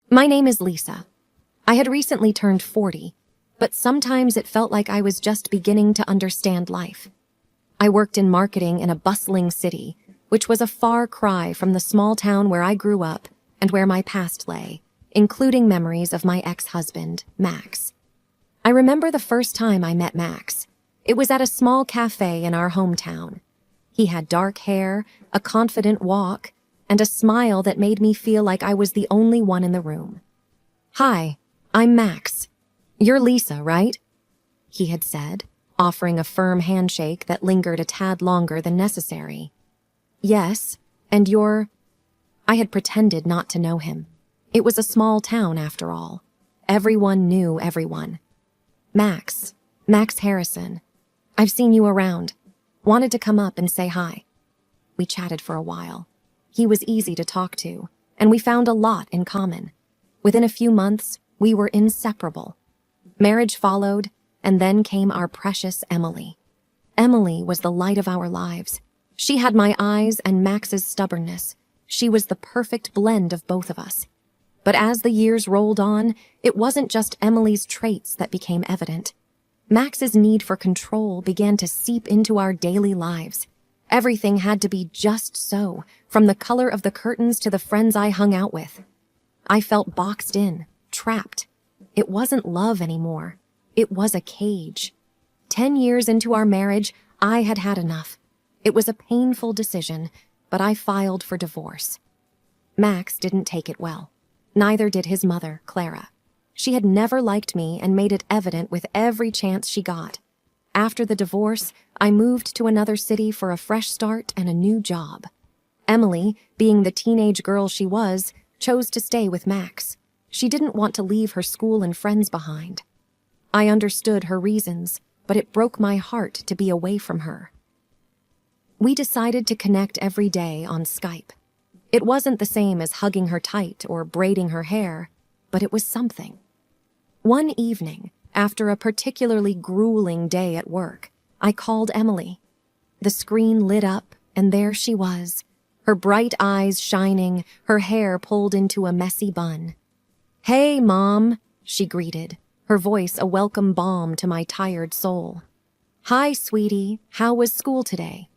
My name is Lisa. I had recently turned 40, but sometimes it felt like I was just beginning to understand life. I worked in marketing in a bustling city, which was a far cry from the small town where I grew up and where my past lay, including memories of my ex-husband, Max. I remember the first time I met Max. It was at a small cafe in our hometown. He had dark hair, a confident walk, and a smile that made me feel like I was the only one in the room. "Hi, I'm Max. You're Lisa, right?" he had said, offering a firm handshake that lingered a tad longer than necessary. "Yes, and you're—" I had pretended not to know him. It was a small town, after all. Everyone knew everyone. Max Harrison. I've seen you around. Wanted to come up and say hi." We chatted for a while. He was easy to talk to, and we found a lot in common. Within a few months, we were inseparable. Marriage followed, and then came our precious Emily. Emily was the light of our lives. She had my eyes and Max's stubbornness. She was the perfect blend of both of us. But as the years rolled on, it wasn't just Emily's traits that became evident. Max's need for control began to seep into our daily lives. Everything had to be just so, from the color of the curtains to the friends I hung out with. I felt boxed in, trapped. It wasn't love anymore. It was a cage. 10 years into our marriage, I had had enough. It was a painful decision, but I filed for divorce. Max didn't take it well. Neither did his mother, Clara. She had never liked me and made it evident with every chance she got. After the divorce, I moved to another city for a fresh start and a new job. Emily, being the teenage girl she was, chose to stay with Max. She didn't want to leave her school and friends behind. I understood her reasons, but it broke my heart to be away from her. We decided to connect every day on Skype. It wasn't the same as hugging her tight or braiding her hair, but it was something. One evening, after a particularly grueling day at work, I called Emily. The screen lit up, and there she was, her bright eyes shining, her hair pulled into a messy bun. "Hey, Mom," she greeted, her voice a welcome balm to my tired soul. "Hi, sweetie. How was school today?"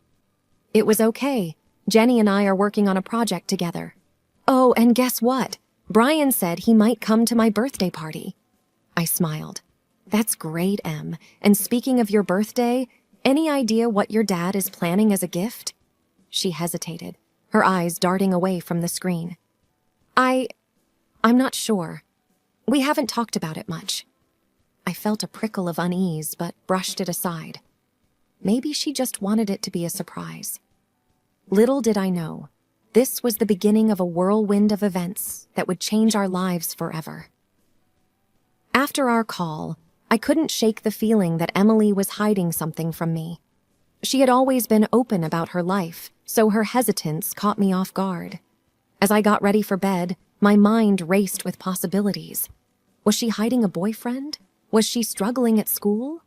"It was okay. Jenny and I are working on a project together." "Oh, and guess what? Brian said he might come to my birthday party." I smiled. "That's great, Em. And speaking of your birthday, any idea what your dad is planning as a gift?" She hesitated, her eyes darting away from the screen. I'm not sure. We haven't talked about it much." I felt a prickle of unease, but brushed it aside. Maybe she just wanted it to be a surprise. Little did I know, this was the beginning of a whirlwind of events that would change our lives forever. After our call, I couldn't shake the feeling that Emily was hiding something from me. She had always been open about her life, so her hesitance caught me off guard. As I got ready for bed, my mind raced with possibilities. Was she hiding a boyfriend? Was she struggling at school?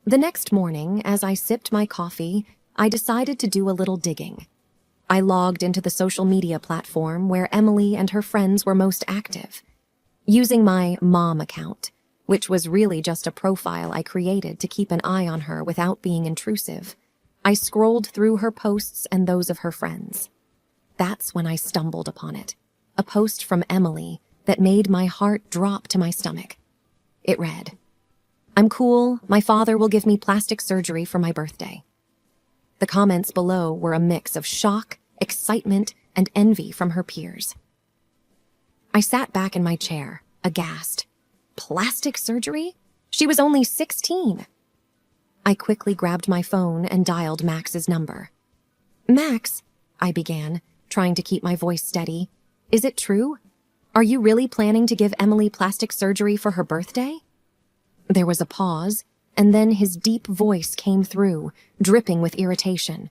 The next morning, as I sipped my coffee, I decided to do a little digging. I logged into the social media platform where Emily and her friends were most active. Using my mom account, which was really just a profile I created to keep an eye on her without being intrusive, I scrolled through her posts and those of her friends. That's when I stumbled upon it, a post from Emily that made my heart drop to my stomach. It read, "I'm cool. My father will give me plastic surgery for my birthday." The comments below were a mix of shock, excitement, and envy from her peers. I sat back in my chair, aghast. Plastic surgery? She was only 16. I quickly grabbed my phone and dialed Max's number. "Max," I began, trying to keep my voice steady, "is it true? Are you really planning to give Emily plastic surgery for her birthday?" There was a pause, and then his deep voice came through, dripping with irritation.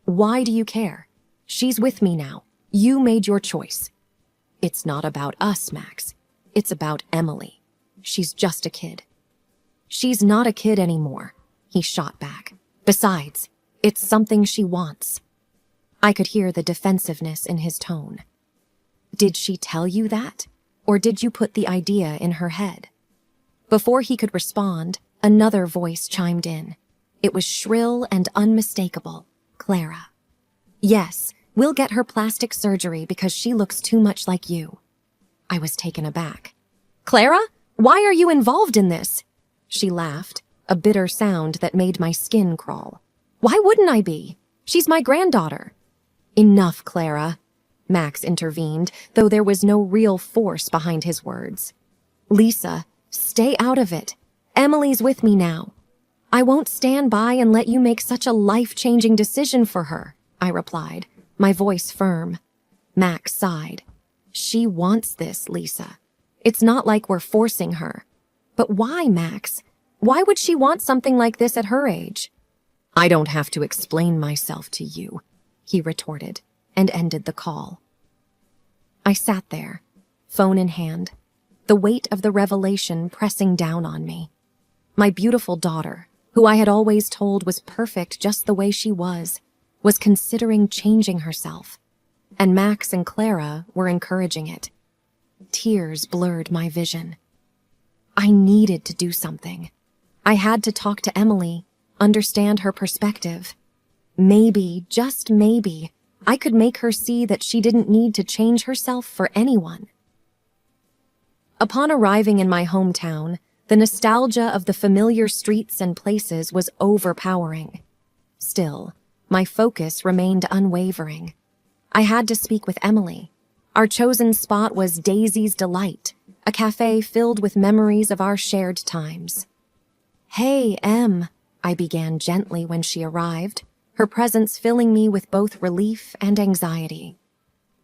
"Why do you care? She's with me now. You made your choice." "It's not about us, Max. It's about Emily. She's just a kid." "She's not a kid anymore," he shot back. "Besides, it's something she wants." I could hear the defensiveness in his tone. "Did she tell you that?" Or did you put the idea in her head? Before he could respond, another voice chimed in. It was shrill and unmistakable. Clara. Yes, we'll get her plastic surgery because she looks too much like you. I was taken aback. Clara? Why are you involved in this? She laughed, a bitter sound that made my skin crawl. Why wouldn't I be? She's my granddaughter. Enough, Clara, Max intervened, though there was no real force behind his words. Lisa, stay out of it. Emily's with me now. I won't stand by and let you make such a life-changing decision for her, I replied, my voice firm. Max sighed. She wants this, Lisa. It's not like we're forcing her. But why, Max? Why would she want something like this at her age? I don't have to explain myself to you, he retorted, and ended the call. I sat there, phone in hand, the weight of the revelation pressing down on me. My beautiful daughter, who I had always told was perfect just the way she was considering changing herself, and Max and Clara were encouraging it. Tears blurred my vision. I needed to do something. I had to talk to Emily, understand her perspective. Maybe, just maybe, I could make her see that she didn't need to change herself for anyone. Upon arriving in my hometown, the nostalgia of the familiar streets and places was overpowering. Still, my focus remained unwavering. I had to speak with Emily. Our chosen spot was Daisy's Delight, a cafe filled with memories of our shared times. Hey, Em, I began gently when she arrived, her presence filling me with both relief and anxiety.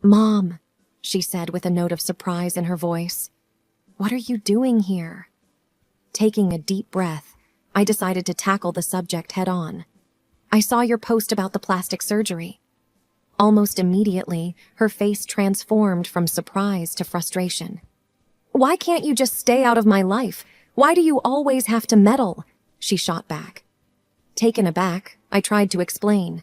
Mom, she said with a note of surprise in her voice. What are you doing here? Taking a deep breath, I decided to tackle the subject head on. I saw your post about the plastic surgery. Almost immediately, her face transformed from surprise to frustration. Why can't you just stay out of my life? Why do you always have to meddle? She shot back. Taken aback, I tried to explain.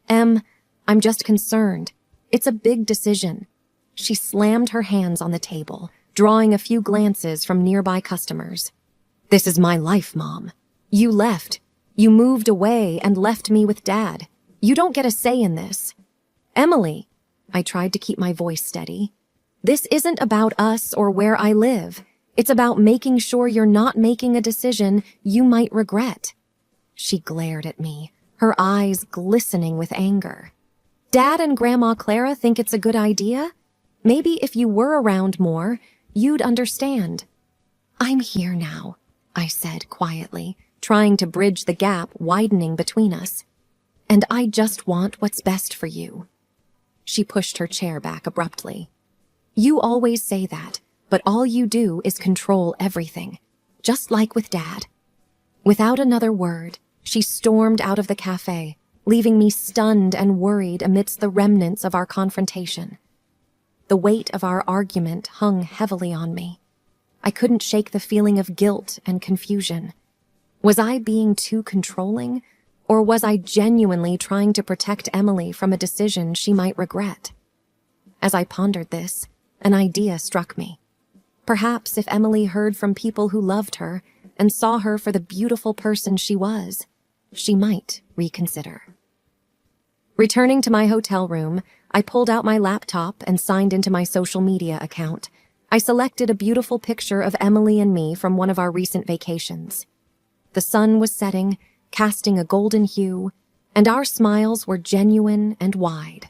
Em, I'm just concerned. It's a big decision. She slammed her hands on the table, drawing a few glances from nearby customers. This is my life, Mom. You left. You moved away and left me with Dad. You don't get a say in this. Emily, I tried to keep my voice steady. This isn't about us or where I live. It's about making sure you're not making a decision you might regret. She glared at me, her eyes glistening with anger. Dad and Grandma Clara think it's a good idea? Maybe if you were around more, you'd understand. I'm here now, I said quietly, trying to bridge the gap widening between us. And I just want what's best for you. She pushed her chair back abruptly. You always say that, but all you do is control everything, just like with Dad. Without another word, she stormed out of the cafe, leaving me stunned and worried amidst the remnants of our confrontation. The weight of our argument hung heavily on me. I couldn't shake the feeling of guilt and confusion. Was I being too controlling, or was I genuinely trying to protect Emily from a decision she might regret? As I pondered this, an idea struck me. Perhaps if Emily heard from people who loved her and saw her for the beautiful person she was, she might reconsider. Returning to my hotel room, I pulled out my laptop and signed into my social media account. I selected a beautiful picture of Emily and me from one of our recent vacations. The sun was setting, casting a golden hue, and our smiles were genuine and wide.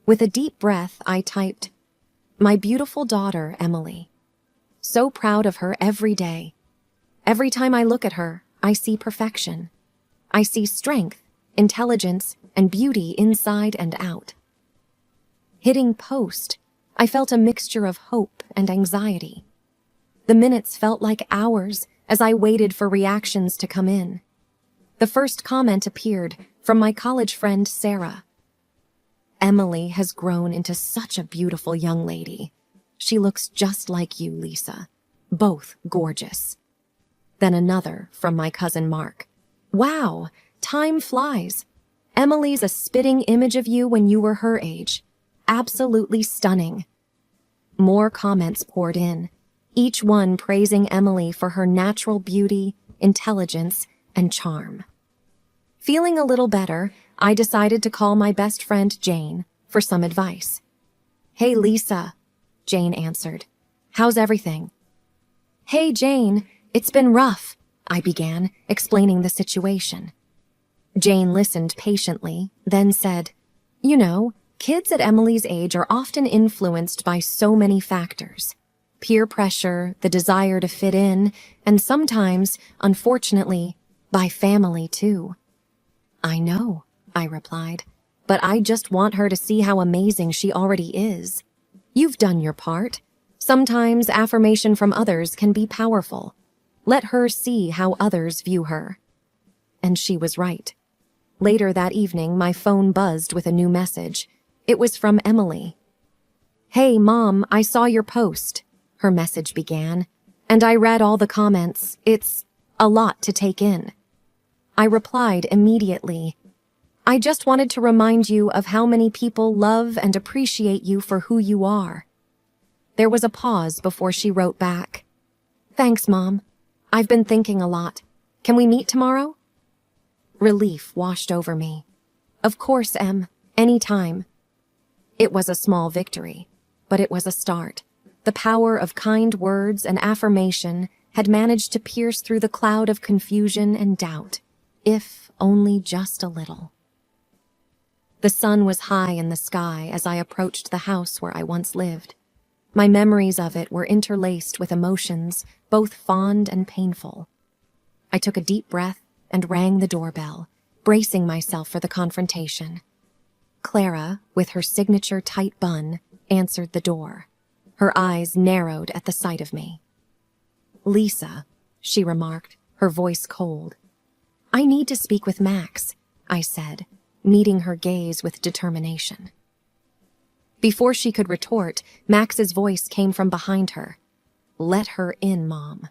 With a deep breath, I typed, My beautiful daughter, Emily. So proud of her every day. Every time I look at her, I see perfection. I see strength, intelligence, and beauty inside and out. Hitting post, I felt a mixture of hope and anxiety. The minutes felt like hours as I waited for reactions to come in. The first comment appeared from my college friend Sarah. Emily has grown into such a beautiful young lady. She looks just like you, Lisa. Both gorgeous. Then another from my cousin Mark. Wow, time flies. Emily's a spitting image of you when you were her age. Absolutely stunning. More comments poured in, each one praising Emily for her natural beauty, intelligence, and charm. Feeling a little better, I decided to call my best friend Jane for some advice. "Hey, Lisa," Jane answered. "How's everything?" "Hey, Jane, it's been rough," I began, explaining the situation. Jane listened patiently, then said, "You know, kids at Emily's age are often influenced by so many factors. Peer pressure, the desire to fit in, and sometimes, unfortunately, by family too." "I know," I replied, "but I just want her to see how amazing she already is. You've done your part. Sometimes affirmation from others can be powerful. Let her see how others view her." And she was right. Later that evening, my phone buzzed with a new message. It was from Emily. "Hey, Mom, I saw your post," her message began, "and I read all the comments. It's a lot to take in." I replied immediately, "I just wanted to remind you of how many people love and appreciate you for who you are." There was a pause before she wrote back, "Thanks, Mom. I've been thinking a lot. Can we meet tomorrow?" Relief washed over me. "Of course, Em. Anytime." It was a small victory, but it was a start. The power of kind words and affirmation had managed to pierce through the cloud of confusion and doubt, if only just a little. The sun was high in the sky as I approached the house where I once lived. My memories of it were interlaced with emotions, both fond and painful. I took a deep breath and rang the doorbell, bracing myself for the confrontation. Clara, with her signature tight bun, answered the door. Her eyes narrowed at the sight of me. "Lisa," she remarked, her voice cold. "I need to speak with Max," I said, meeting her gaze with determination. Before she could retort, Max's voice came from behind her. "Let her in, Mom."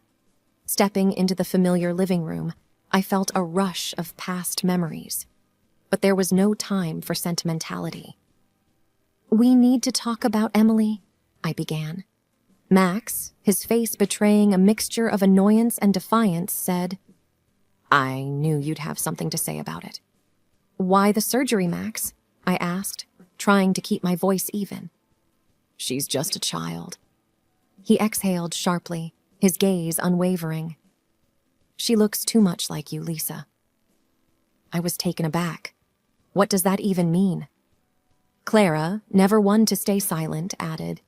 Stepping into the familiar living room, I felt a rush of past memories. But there was no time for sentimentality. "We need to talk about Emily," I began. Max, his face betraying a mixture of annoyance and defiance, said, "I knew you'd have something to say about it." "Why the surgery, Max?" I asked, trying to keep my voice even. "She's just a child." He exhaled sharply, his gaze unwavering. "She looks too much like you, Lisa." I was taken aback. What does that even mean? Clara, never one to stay silent, added,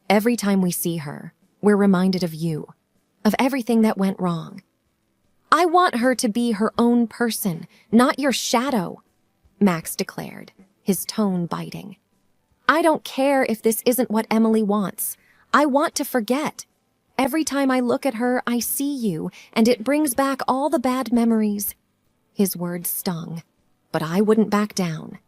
"Every time we see her, we're reminded of you, of everything that went wrong. I want her to be her own person, not your shadow," Max declared, his tone biting. "I don't care if this isn't what Emily wants. I want to forget. Every time I look at her, I see you, and it brings back all the bad memories." His words stung, but I wouldn't back down.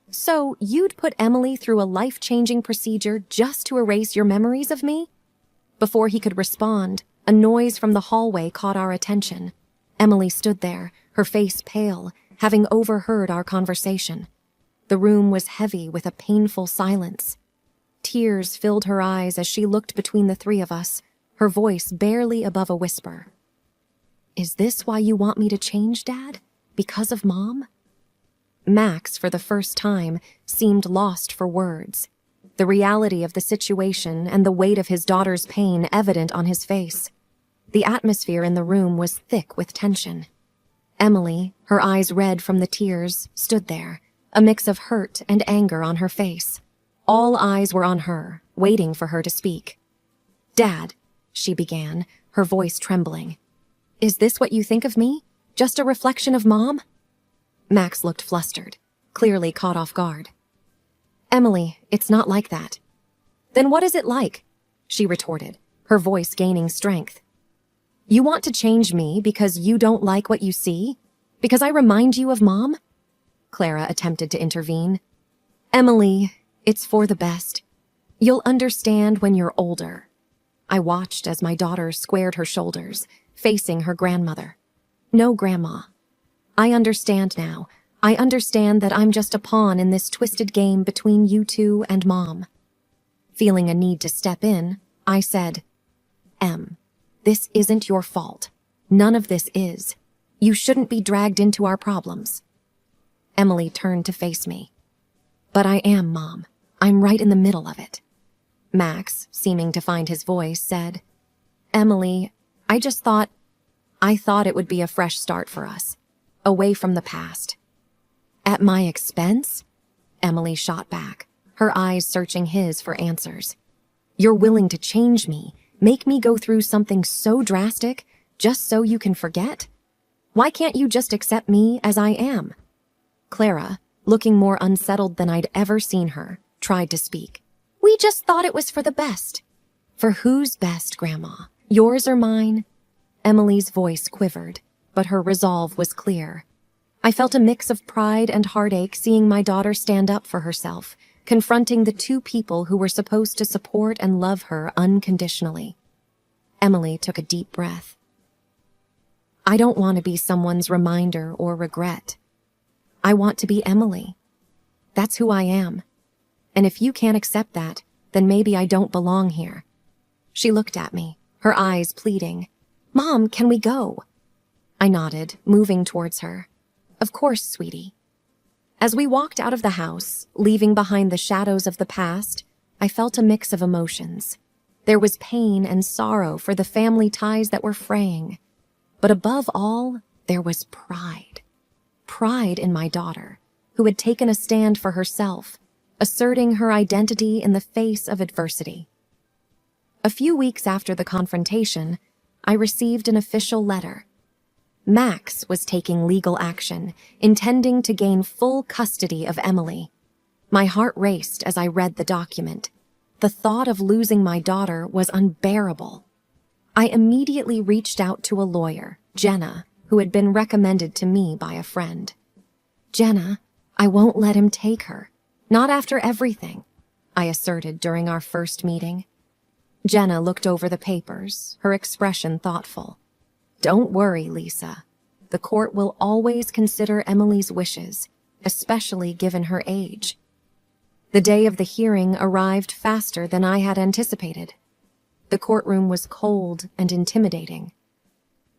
"So you'd put Emily through a life-changing procedure just to erase your memories of me?" Before he could respond, a noise from the hallway caught our attention. Emily stood there, her face pale, having overheard our conversation. The room was heavy with a painful silence. Tears filled her eyes as she looked between the three of us, her voice barely above a whisper. "Is this why you want me to change, Dad? Because of Mom?" Max, for the first time, seemed lost for words, the reality of the situation and the weight of his daughter's pain evident on his face. The atmosphere in the room was thick with tension. Emily, her eyes red from the tears, stood there, a mix of hurt and anger on her face. All eyes were on her, waiting for her to speak. "Dad," she began, her voice trembling. "Is this what you think of me? Just a reflection of Mom?" Max looked flustered, clearly caught off guard. "Emily, it's not like that." "Then what is it like?" she retorted, her voice gaining strength. "You want to change me because you don't like what you see? Because I remind you of Mom?" Clara attempted to intervene. "Emily, it's for the best. You'll understand when you're older." I watched as my daughter squared her shoulders, facing her grandmother. "No, Grandma. I understand now. I understand that I'm just a pawn in this twisted game between you two and Mom." Feeling a need to step in, I said, "Em, this isn't your fault. None of this is. You shouldn't be dragged into our problems." Emily turned to face me. "But I am, Mom. I'm right in the middle of it." Max, seeming to find his voice, said, "Emily, I thought it would be a fresh start for us, away from the past." "At my expense?" Emily shot back, her eyes searching his for answers. "You're willing to change me, make me go through something so drastic, just so you can forget? Why can't you just accept me as I am?" Clara, looking more unsettled than I'd ever seen her, tried to speak. "We just thought it was for the best." "For whose best, Grandma? Yours or mine?" Emily's voice quivered, but her resolve was clear. I felt a mix of pride and heartache seeing my daughter stand up for herself, confronting the two people who were supposed to support and love her unconditionally. Emily took a deep breath. "I don't want to be someone's reminder or regret. I want to be Emily. That's who I am. And if you can't accept that, then maybe I don't belong here." She looked at me, her eyes pleading. "Mom, can we go?" I nodded, moving towards her. "Of course, sweetie." As we walked out of the house, leaving behind the shadows of the past, I felt a mix of emotions. There was pain and sorrow for the family ties that were fraying. But above all, there was pride. Pride in my daughter, who had taken a stand for herself, asserting her identity in the face of adversity. A few weeks after the confrontation, I received an official letter. Max was taking legal action, intending to gain full custody of Emily. My heart raced as I read the document. The thought of losing my daughter was unbearable. I immediately reached out to a lawyer, Jenna, who had been recommended to me by a friend. "Jenna, I won't let him take her. Not after everything," I asserted during our first meeting. Jenna looked over the papers, her expression thoughtful. "Don't worry, Lisa. The court will always consider Emily's wishes, especially given her age." The day of the hearing arrived faster than I had anticipated. The courtroom was cold and intimidating.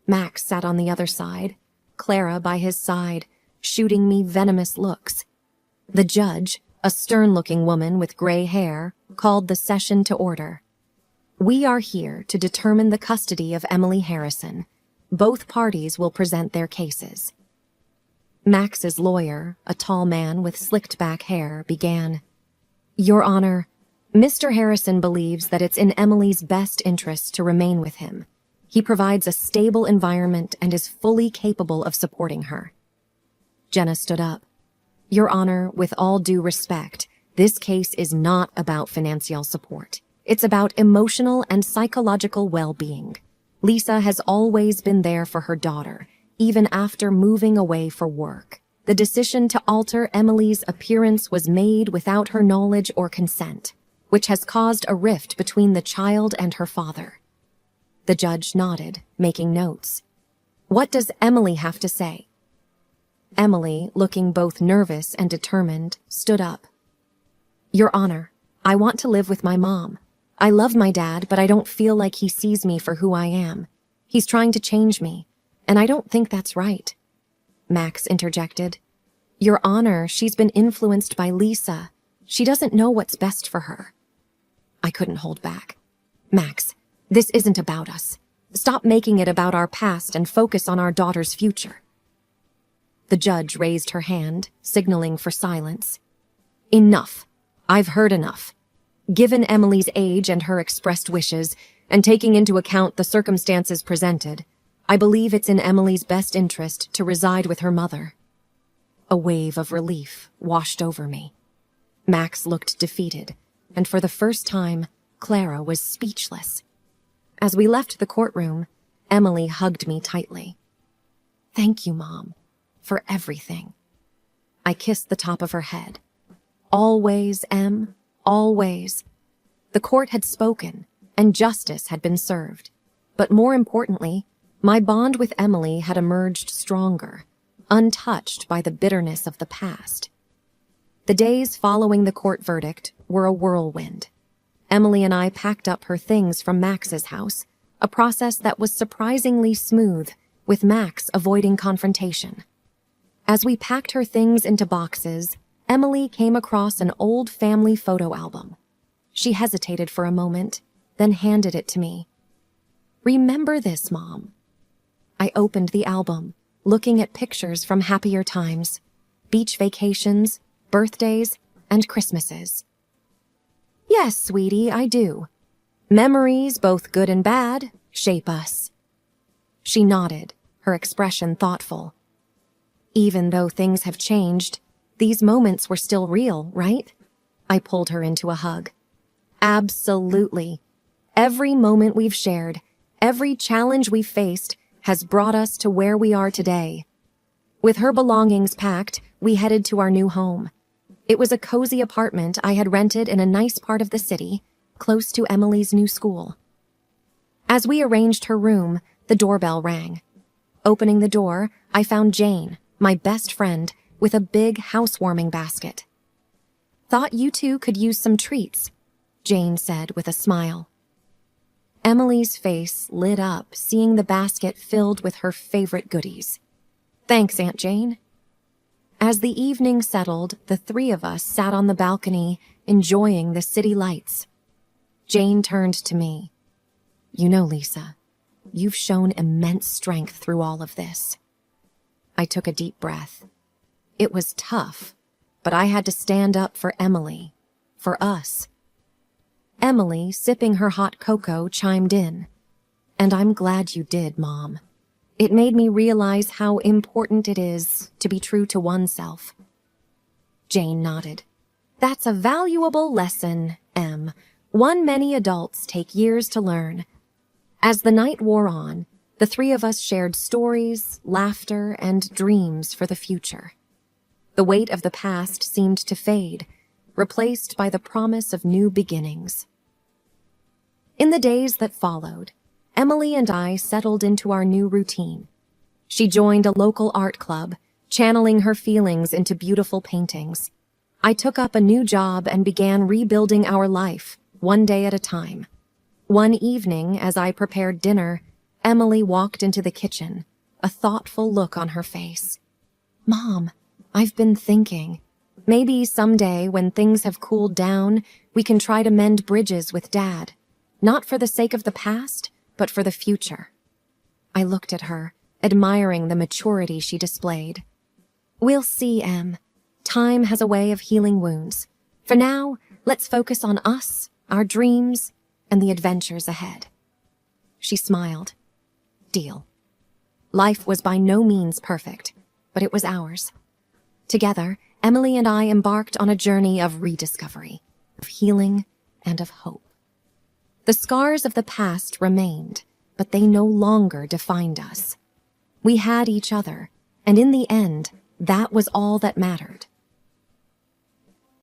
Max sat on the other side, Clara by his side, shooting me venomous looks. The judge, a stern-looking woman with gray hair, called the session to order. "We are here to determine the custody of Emily Harrison. Both parties will present their cases." Max's lawyer, a tall man with slicked-back hair, began. "Your Honor, Mr. Harrison believes that it's in Emily's best interest to remain with him. He provides a stable environment and is fully capable of supporting her." Jenna stood up. "Your Honor, with all due respect, this case is not about financial support. It's about emotional and psychological well-being. Lisa has always been there for her daughter, even after moving away for work. The decision to alter Emily's appearance was made without her knowledge or consent, which has caused a rift between the child and her father." The judge nodded, making notes. "What does Emily have to say?" Emily, looking both nervous and determined, stood up. "Your Honor, I want to live with my mom. I love my dad, but I don't feel like he sees me for who I am. He's trying to change me, and I don't think that's right." Max interjected. "Your Honor, she's been influenced by Lisa. She doesn't know what's best for her." I couldn't hold back. "Max, this isn't about us. Stop making it about our past and focus on our daughter's future." The judge raised her hand, signaling for silence. "Enough. I've heard enough. Given Emily's age and her expressed wishes, and taking into account the circumstances presented, I believe it's in Emily's best interest to reside with her mother." A wave of relief washed over me. Max looked defeated, and for the first time, Clara was speechless. As we left the courtroom, Emily hugged me tightly. "Thank you, Mom, for everything." I kissed the top of her head. "Always, Em, always." The court had spoken, and justice had been served. But more importantly, my bond with Emily had emerged stronger, untouched by the bitterness of the past. The days following the court verdict were a whirlwind. Emily and I packed up her things from Max's house, a process that was surprisingly smooth, with Max avoiding confrontation. As we packed her things into boxes, Emily came across an old family photo album. She hesitated for a moment, then handed it to me. "Remember this, Mom." I opened the album, looking at pictures from happier times, beach vacations, birthdays, and Christmases. "Yes, sweetie, I do. Memories, both good and bad, shape us." She nodded, her expression thoughtful. "Even though things have changed, these moments were still real, right?" I pulled her into a hug. "Absolutely. Every moment we've shared, every challenge we've faced, has brought us to where we are today." With her belongings packed, we headed to our new home. It was a cozy apartment I had rented in a nice part of the city, close to Emily's new school. As we arranged her room, the doorbell rang. Opening the door, I found Jane, my best friend, with a big housewarming basket. "Thought you two could use some treats," Jane said with a smile. Emily's face lit up, seeing the basket filled with her favorite goodies. "Thanks, Aunt Jane." As the evening settled, the three of us sat on the balcony, enjoying the city lights. Jane turned to me. "You know, Lisa, you've shown immense strength through all of this." I took a deep breath. It was tough, but I had to stand up for Emily, for us. Emily, sipping her hot cocoa, chimed in. "And I'm glad you did, Mom. It made me realize how important it is to be true to oneself." Jane nodded. "That's a valuable lesson, Em. One many adults take years to learn." As the night wore on, the three of us shared stories, laughter, and dreams for the future. The weight of the past seemed to fade, replaced by the promise of new beginnings. In the days that followed, Emily and I settled into our new routine. She joined a local art club, channeling her feelings into beautiful paintings. I took up a new job and began rebuilding our life, one day at a time. One evening, as I prepared dinner, Emily walked into the kitchen, a thoughtful look on her face. "Mom, I've been thinking. Maybe someday, when things have cooled down, we can try to mend bridges with Dad. Not for the sake of the past, but for the future." I looked at her, admiring the maturity she displayed. "We'll see, Em. Time has a way of healing wounds. For now, let's focus on us, our dreams, and the adventures ahead." She smiled. "Deal." Life was by no means perfect, but it was ours. Together, Emily and I embarked on a journey of rediscovery, of healing, and of hope. The scars of the past remained, but they no longer defined us. We had each other, and in the end, that was all that mattered.